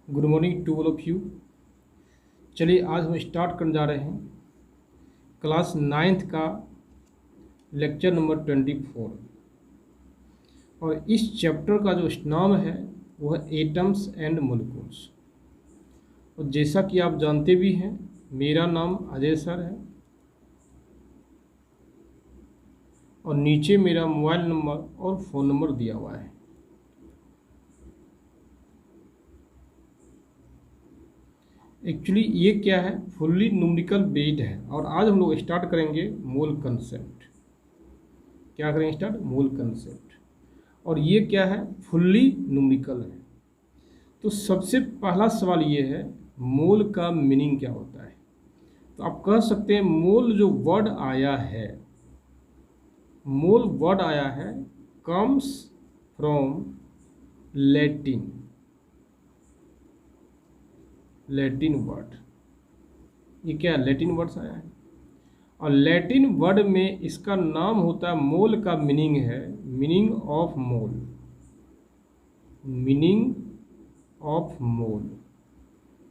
Good morning to all of you. चलिए आज हम स्टार्ट करने जा रहे हैं क्लास 9th का लेक्चर नंबर 24 और इस चैप्टर का जो नाम है वो है एटम्स एंड मॉलिक्यूल्स। और जैसा कि आप जानते भी हैं, मेरा नाम अजय सर है और नीचे मेरा मोबाइल नंबर और फ़ोन नंबर दिया हुआ है। एक्चुअली ये क्या है, फुल्ली न्यूमेरिकल बेस्ड है और आज हम लोग स्टार्ट करेंगे मोल कंसेप्ट। क्या करेंगे स्टार्ट? मोल कंसेप्ट। और ये क्या है, फुल्ली न्यूमेरिकल है। तो सबसे पहला सवाल ये है, मोल का मीनिंग क्या होता है? तो आप कह सकते हैं मोल जो वर्ड आया है, मोल वर्ड आया है कम्स फ्रॉम लैटिन वर्ड। ये क्या लैटिन वर्ड्स आया है और लैटिन वर्ड में इसका नाम होता है, मोल का मीनिंग है meaning of mole. Meaning of mole,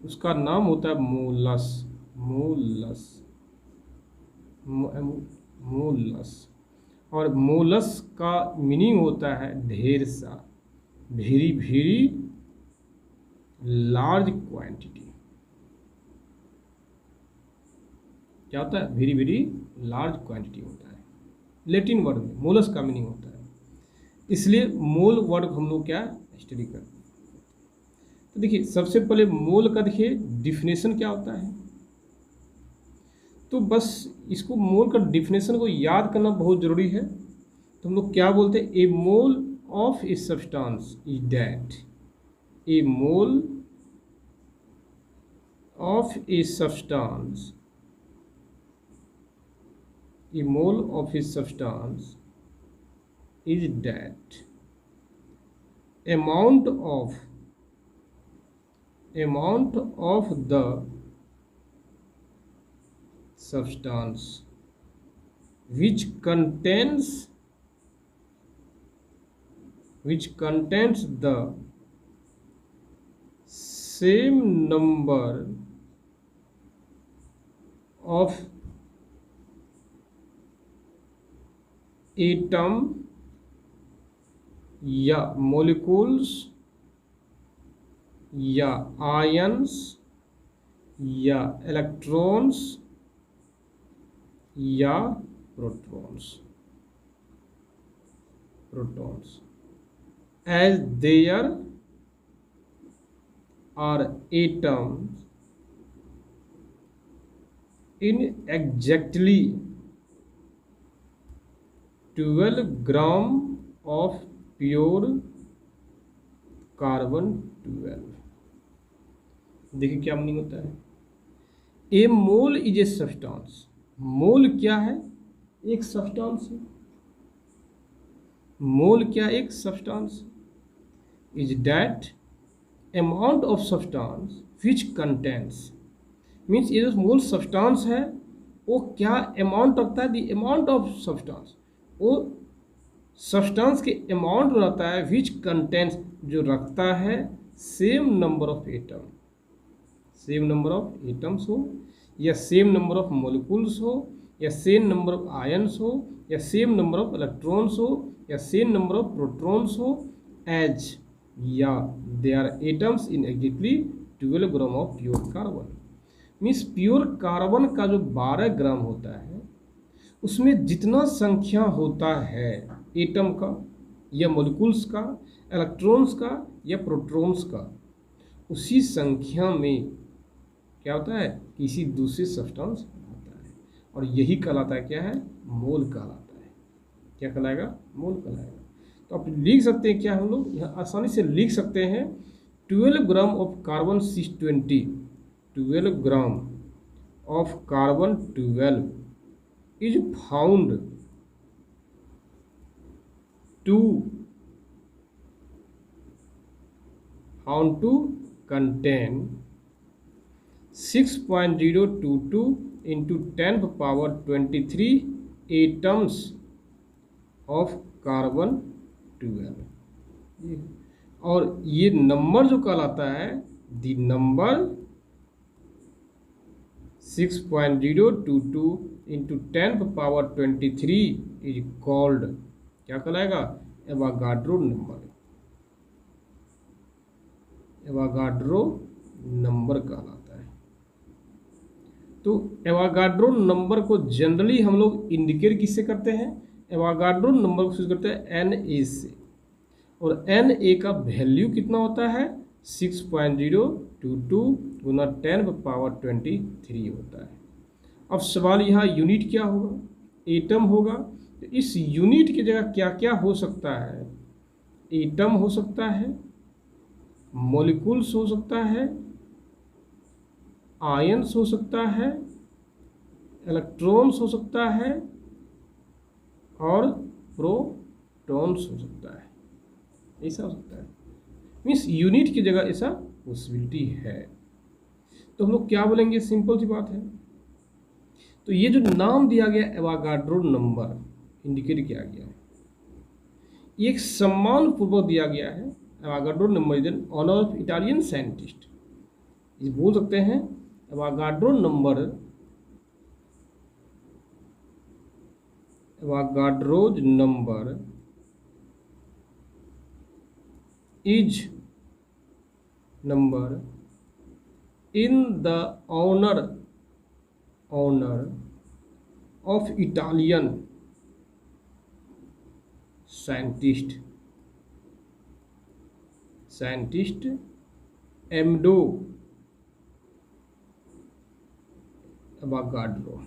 उसका नाम होता है मोलस। मोलस और मोलस का मीनिंग होता है ढेर सा, वेरी लार्ज क्वांटिटी। क्या होता है? वेरी लार्ज क्वांटिटी होता है लैटिन वर्ड में, मोलस का मीनिंग होता है। इसलिए मोल वर्ड हम लोग क्या स्टडी करते हैं। तो देखिए सबसे पहले मोल का देखिए डिफिनेशन क्या होता है। तो बस इसको मोल का डिफिनेशन को याद करना बहुत ज़रूरी है। तो हम लोग क्या बोलते हैं, a mole of a substance is that, a mole of a substance, a mole of a substance is that amount of the substance which contains the same number of atom या मॉलिक्यूल्स या ions या electrons या protons as there are atoms in exactly 12 gram of pure carbon 12। देखिए क्या meaning होता है। ए mole is a substance. मोल क्या है? एक सब्सटेंस है। मोल क्या? एक substance. Is that amount of substance which contents, means ये जो मोल सब्सटेंस है वो क्या अमाउंट रखता है? द अमाउंट ऑफ सब्सटेंस, वो सब्सटेंस के अमाउंट रहता है विच कंटेंट्स, जो रखता है same number of atom, same number of atoms हो या सेम नंबर ऑफ मॉलिक्यूल्स हो या सेम नंबर ऑफ आयंस हो या सेम नंबर ऑफ इलेक्ट्रॉन्स हो या सेम नंबर ऑफ प्रोटॉन्स हो, एज या they are atoms in exactly 12 gram of pure carbon. Means pure carbon का जो 12 ग्राम होता है उसमें जितना संख्या होता है एटम का या मॉलिक्यूल्स का, इलेक्ट्रॉन्स का या प्रोटॉन्स का, उसी संख्या में क्या होता है, किसी दूसरे सब्सटेंस होता है और यही कहलाता है क्या है? मोल कहलाता है। क्या कहलाएगा? मोल कहलाएगा। तो आप लिख सकते हैं क्या, हम लोग यहाँ आसानी से लिख सकते हैं 12 gram of carbon 620, 12 gram of carbon 12 is found to contain 6.022 into 10 power 23 atoms of carbon 12। और ये नंबर जो कहलाता है the number 6.022 into 10⁻23 is called, क्या कहलाएगा, एवोगाड्रो नंबर, एवोगाड्रो नंबर कहलाता है। तो एवोगाड्रो नंबर को जनरली हम लोग इंडिकेट किससे करते हैं, एवोगाड्रो नंबर को यूज करते हैं Na से, और Na का वैल्यू कितना होता है 6.022 गुना 10⁻23 होता है। अब सवाल यहाँ यूनिट क्या होगा, एटम होगा। तो इस यूनिट की जगह क्या क्या हो सकता है, एटम हो सकता है, मॉलिक्यूल्स हो सकता है, आयन्स हो सकता है, इलेक्ट्रॉन्स हो सकता है, और प्रोटॉन्स हो सकता है, ऐसा हो सकता है। मीन्स यूनिट की जगह ऐसा पॉसिबिलिटी है। तो हम लोग क्या बोलेंगे, सिंपल सी बात है। तो ये जो नाम दिया गया एवोगाड्रो नंबर इंडिकेट किया गया है, ये एक सम्मान पूर्वक दिया गया है। Avogadro number is an honour of Italian scientist, ये बोल सकते हैं Avogadro number, Avogadro's number is number in the honour of Italian scientist Amedeo Avogadro.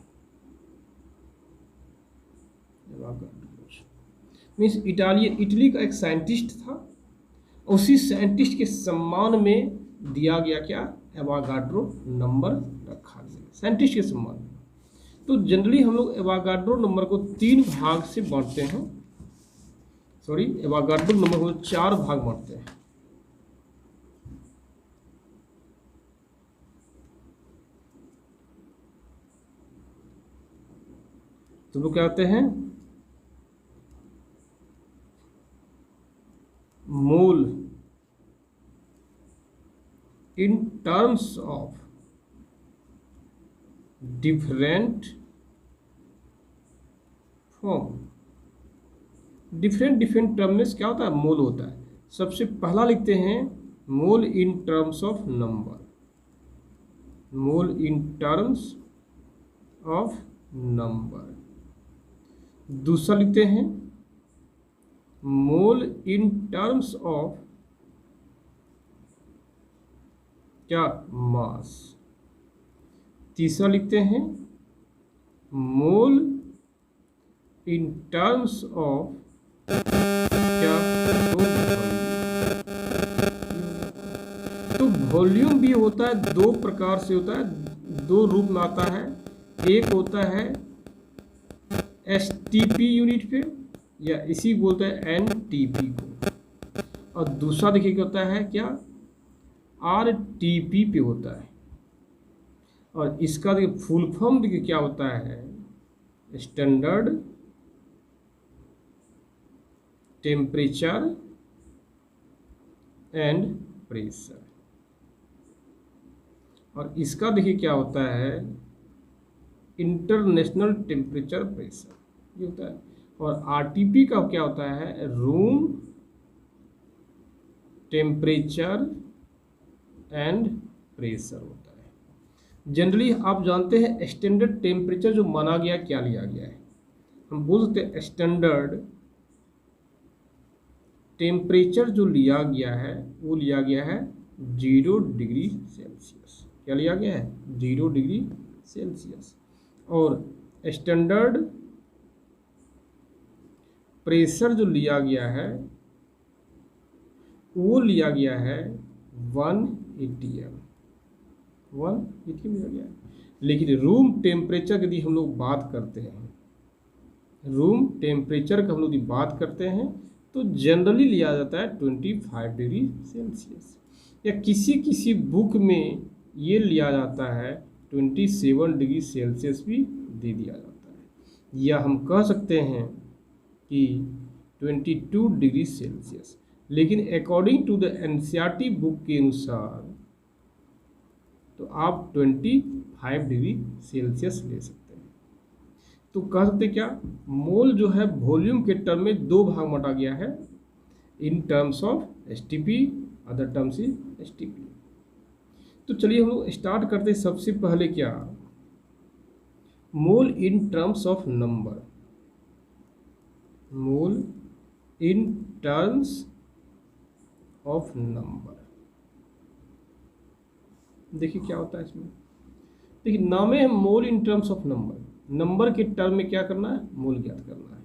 Means Italy का एक साइंटिस्ट था, उसी साइंटिस्ट के सम्मान में दिया गया क्या, एवोगाड्रो नंबर रखा गया, साइंटिस्ट के सम्मान में। तो जनरली हम लोग एवोगाड्रो नंबर को 3 भाग से बांटते हैं, सॉरी एवोगाड्रो नंबर को 4 भाग बांटते हैं। तो लोग क्या कहते हैं, mole in terms of different form, different term में क्या होता है, मोल होता है। सबसे पहला लिखते हैं mole in terms of number, mole in terms of number. दूसरा लिखते हैं मोल इन टर्म्स ऑफ क्या, मास। तीसरा लिखते हैं मोल इन टर्म्स ऑफ क्या, तो वॉल्यूम भी होता है, 2 प्रकार से होता है, 2 रूप में आता है। एक होता है STP यूनिट पे, या इसी बोलते हैं NTP को, और दूसरा देखिए क्या होता है, क्या RTP पे होता है। और इसका देखिए फुल फॉर्म देखिए क्या होता है, स्टैंडर्ड टेम्परेचर एंड प्रेशर, और इसका देखिए क्या होता है, इंटरनेशनल टेम्परेचर प्रेशर, ये होता है। और RTP का क्या होता है, रूम टेम्परेचर एंड प्रेशर होता है। जनरली आप जानते हैं स्टैंडर्ड टेम्परेचर जो माना गया, क्या लिया गया है, हम बोल सकते हैं स्टैंडर्ड टेम्परेचर जो लिया गया है वो लिया गया है 0 डिग्री सेल्सियस। क्या लिया गया है, 0 डिग्री सेल्सियस। और स्टैंडर्ड प्रेशर जो लिया गया है वो लिया गया है 1 atm, 1 atm लिया गया है। लेकिन रूम टेम्परेचर यदि हम लोग बात करते हैं, रूम टेम्परेचर का हम लोग यदि बात करते हैं तो जनरली लिया जाता है 25 डिग्री सेल्सियस, या किसी बुक में ये लिया जाता है 27 डिग्री सेल्सियस भी दे दिया जाता है, या हम कह सकते हैं कि 22 डिग्री सेल्सियस। लेकिन according to the NCERT book के अनुसार तो आप 25 डिग्री सेल्सियस ले सकते हैं। तो कह सकते क्या, मोल जो है वॉल्यूम के टर्म में दो भाग में बांटा गया है, इन terms of STP, other terms is STP। तो चलिए हम लोग स्टार्ट करते हैं। सबसे पहले क्या, mole in terms of number, mole in terms of number. देखिए क्या होता है इसमें। देखिए नाम है mole in terms of number, number के टर्म में क्या करना है, मोल ज्ञात करना है।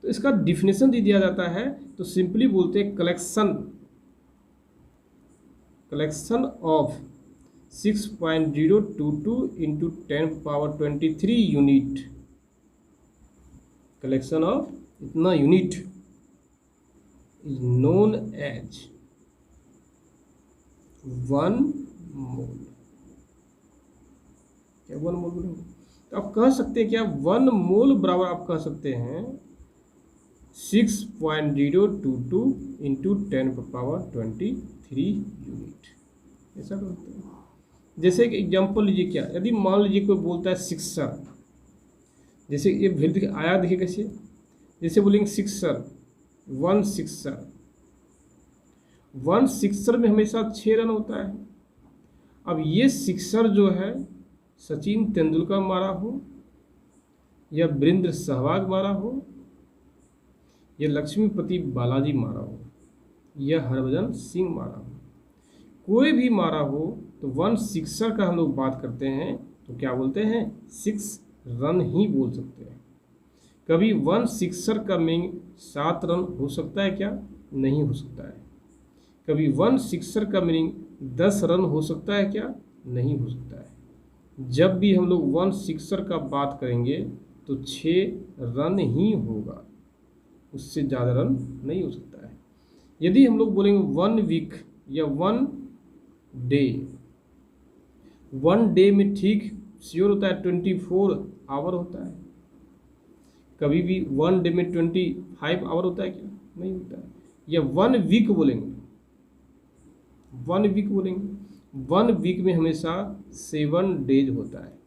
तो इसका डिफिनेशन दे दिया जाता है, तो सिंपली बोलते हैं collection of 6.022 into 10⁻23 unit, collection of इतना यूनिट इज नोन एज 1 मोल। क्या 1 मोल बोलेंगे, तो आप कह सकते हैं क्या 1 मोल बराबर आप कह सकते हैं 6.022 इंटू 10⁻23 यूनिट, ऐसा कर सकते हैं। जैसे एक एग्जांपल लीजिए, क्या यदि मान लीजिए कोई बोलता है सिक्सर, जैसे ये वैल्यू देखिए आया, देखिए कैसे, जैसे बोलेंगे सिक्सर, 1 सिक्सर, 1 सिक्सर में हमेशा 6 रन होता है। अब ये सिक्सर जो है सचिन तेंदुलकर मारा हो, या वीरेंद्र सहवाग मारा हो, या लक्ष्मीपति बालाजी मारा हो, या हरभजन सिंह मारा हो, कोई भी मारा हो, तो 1 सिक्सर का हम लोग बात करते हैं तो क्या बोलते हैं, 6 रन ही बोल सकते हैं। कभी 1 सिक्सर का मीनिंग 7 रन हो सकता है क्या, नहीं हो सकता है। कभी 1 सिक्सर का मीनिंग 10 रन हो सकता है क्या, नहीं हो सकता है। जब भी हम लोग 1 सिक्सर का बात करेंगे तो 6 रन ही होगा, उससे ज़्यादा रन नहीं हो सकता है। यदि हम लोग बोलेंगे 1 वीक या 1 डे, 1 डे में ठीक श्योर होता है 24 आवर होता है। कभी भी 1 डे में 25 आवर होता है क्या, नहीं होता है। या 1 वीक बोलेंगे, 1 वीक बोलेंगे, 1 वीक में हमेशा 7 डेज होता है।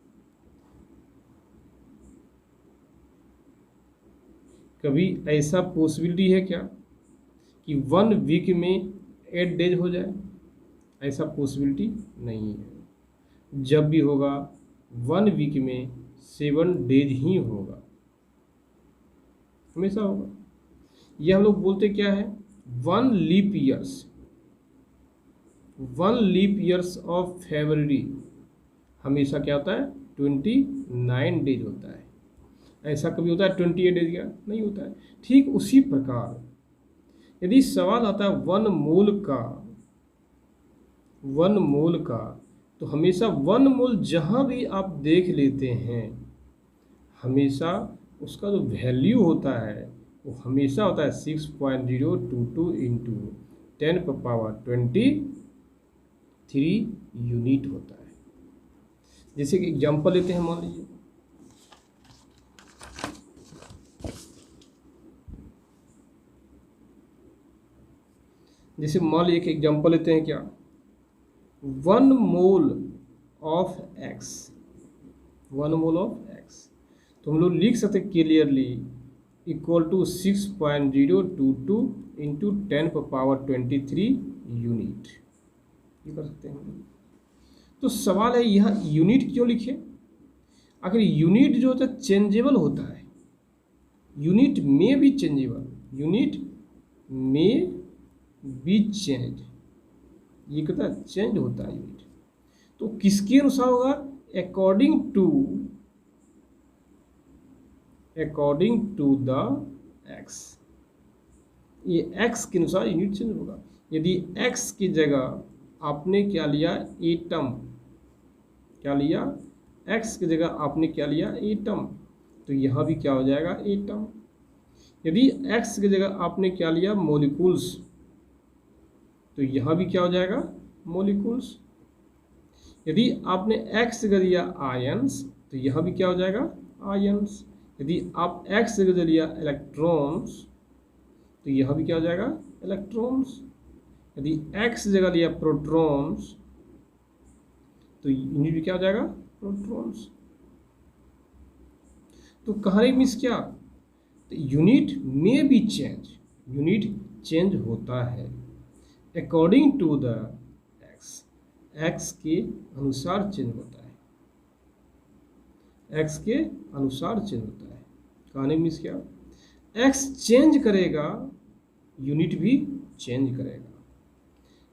कभी ऐसा पॉसिबिलिटी है क्या कि 1 वीक में 8 डेज हो जाए, ऐसा पॉसिबिलिटी नहीं है। जब भी होगा 1 वीक में 7 डेज ही होगा, हमेशा होगा। यह हम लोग बोलते क्या है, 1 leap years, 1 leap years of फरवरी हमेशा क्या होता है 29 डेज होता है। ऐसा कभी होता है 28 डेज का, नहीं होता है। ठीक उसी प्रकार यदि सवाल आता है 1 मोल का, 1 मोल का, तो हमेशा 1 मोल जहाँ भी आप देख लेते हैं, हमेशा उसका जो वैल्यू होता है वो हमेशा होता है 6.022 इंटू 10⁻23 यूनिट होता है। जैसे कि एग्जांपल लेते हैं, मान लीजिए एक एग्जांपल लेते हैं, क्या 1 mole of X, 1 mole of X, तो हम लोग लिख सकते clearly equal to 6.022 into 10⁻23 unit, ये कर सकते हैं। तो सवाल है यहाँ यूनिट क्यों लिखे, आखिर यूनिट जो होता है चेंजेबल होता है, यूनिट में भी चेंजेबल, यूनिट में बी चेंज, ये कहता है चेंज होता है यूनिट। तो किसके अनुसार होगा, अकॉर्डिंग टू द एक्स, ये एक्स के अनुसार यूनिट चेंज होगा। यदि एक्स की जगह आपने क्या लिया, एटम, क्या लिया, एक्स की जगह आपने क्या लिया, एटम, तो यहाँ भी क्या हो जाएगा, एटम। यदि एक्स की जगह आपने क्या लिया, मॉलिक्यूल्स, तो यहाँ भी क्या हो जाएगा, मॉलिक्यूल्स। यदि आपने एक्स की जगह लिया आयंस, तो यहाँ भी क्या हो जाएगा, आयंस। यदि आप एक्स की जगह लिया इलेक्ट्रॉन्स, तो यहाँ भी क्या हो जाएगा, इलेक्ट्रॉन्स। यदि एक्स की जगह लिया प्रोटॉन्स, तो यूनिट भी क्या हो जाएगा, प्रोटॉन्स। तो कहानी मिस क्या, यूनिट में बी चेंज, यूनिट चेंज होता है according to the X, X के अनुसार चेंज होता है, एक्स के अनुसार चेंज होता है। कहानी मिस क्या, एक्स चेंज करेगा यूनिट भी चेंज करेगा।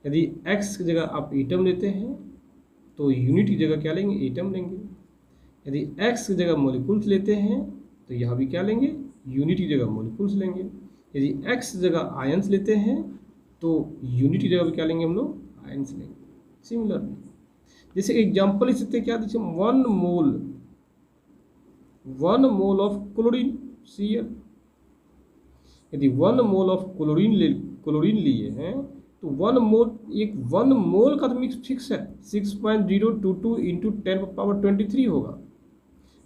यदि एक्स की जगह आप एटम लेते हैं तो यूनिट की जगह क्या लेंगे, एटम लेंगे। यदि एक्स की जगह मॉलिक्यूल्स लेते हैं तो यहाँ भी क्या लेंगे, यूनिट की जगह मॉलिक्यूल्स लेंगे। यदि एक्स की जगह आयंस लेते हैं तो यूनिट की जगह भी क्या लेंगे हम लोग, आयंस लेंगे। सिमिलरली जैसे एग्जाम्पल लिख सकते हैं क्या, देखिए 1 मोल ऑफ क्लोरीन Cl। यदि 1 मोल ऑफ क्लोरीन लिए हैं तो 1 मोल का तो मिक्स फिक्स है 6.022 इंटू 10⁻23 होगा,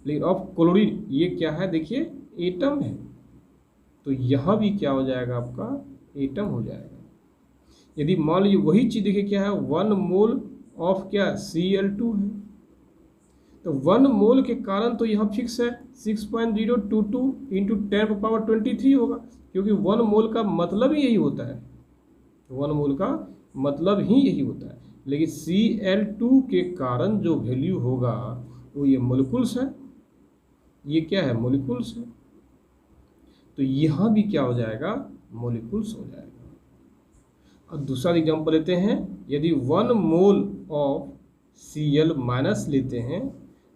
लेकिन ऑफ क्लोरीन ये क्या है, देखिए एटम है, तो यहाँ भी क्या हो जाएगा आपका, एटम हो जाएगा। यदि मान लीजिए वही चीज़ देखिए क्या है, 1 मोल ऑफ क्या Cl2 है, तो 1 मोल के कारण तो यहाँ फिक्स है 6.022 इंटू 10⁻23 होगा, क्योंकि 1 मोल का मतलब ही यही होता है, 1 मोल का मतलब ही यही होता है। लेकिन Cl2 के कारण जो वैल्यू होगा वो ये मॉलिक्यूल्स है, ये क्या है, मॉलिक्यूल्स है, तो यहाँ भी क्या हो जाएगा, मॉलिक्यूल्स हो जाएगा। अब दूसरा एग्जांपल लेते हैं, यदि 1 मोल ऑफ Cl माइनस लेते हैं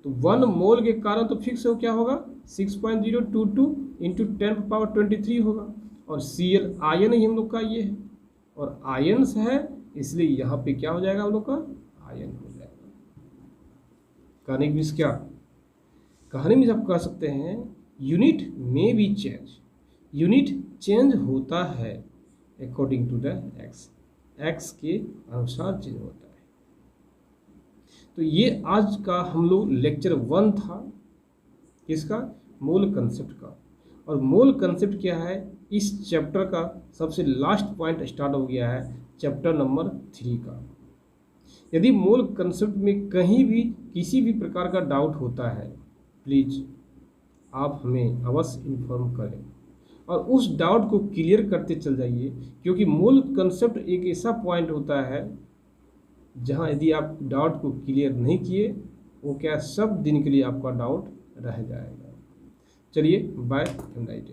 तो 1 मोल के कारण तो फिक्स हो क्या होगा 6.022 इंटू 10⁻23 होगा, और Cl आयन ही हम लोग का ये है, और आयन्स है इसलिए यहाँ पे क्या हो जाएगा हम लोग का, आयन हो जाएगा। कहानी मिस क्या, कहानी में आप कह सकते हैं यूनिट में बी चेंज, यूनिट चेंज होता है according to the X, X के अनुसार चेंज होता है। तो ये आज का हम लोग लेक्चर 1 था, इसका मोल कंसेप्ट का, और मोल कंसेप्ट क्या है, इस चैप्टर का सबसे लास्ट पॉइंट स्टार्ट हो गया है चैप्टर नंबर 3 का। यदि मोल कंसेप्ट में कहीं भी किसी भी प्रकार का डाउट होता है प्लीज़ आप हमें अवश्य इन्फॉर्म करें और उस डाउट को क्लियर करते चल जाइए, क्योंकि मोल कंसेप्ट एक ऐसा पॉइंट होता है जहां यदि आप डाउट को क्लियर नहीं किए वो क्या सब दिन के लिए आपका डाउट रह जाएगा। चलिए बाय, गुड नाइट।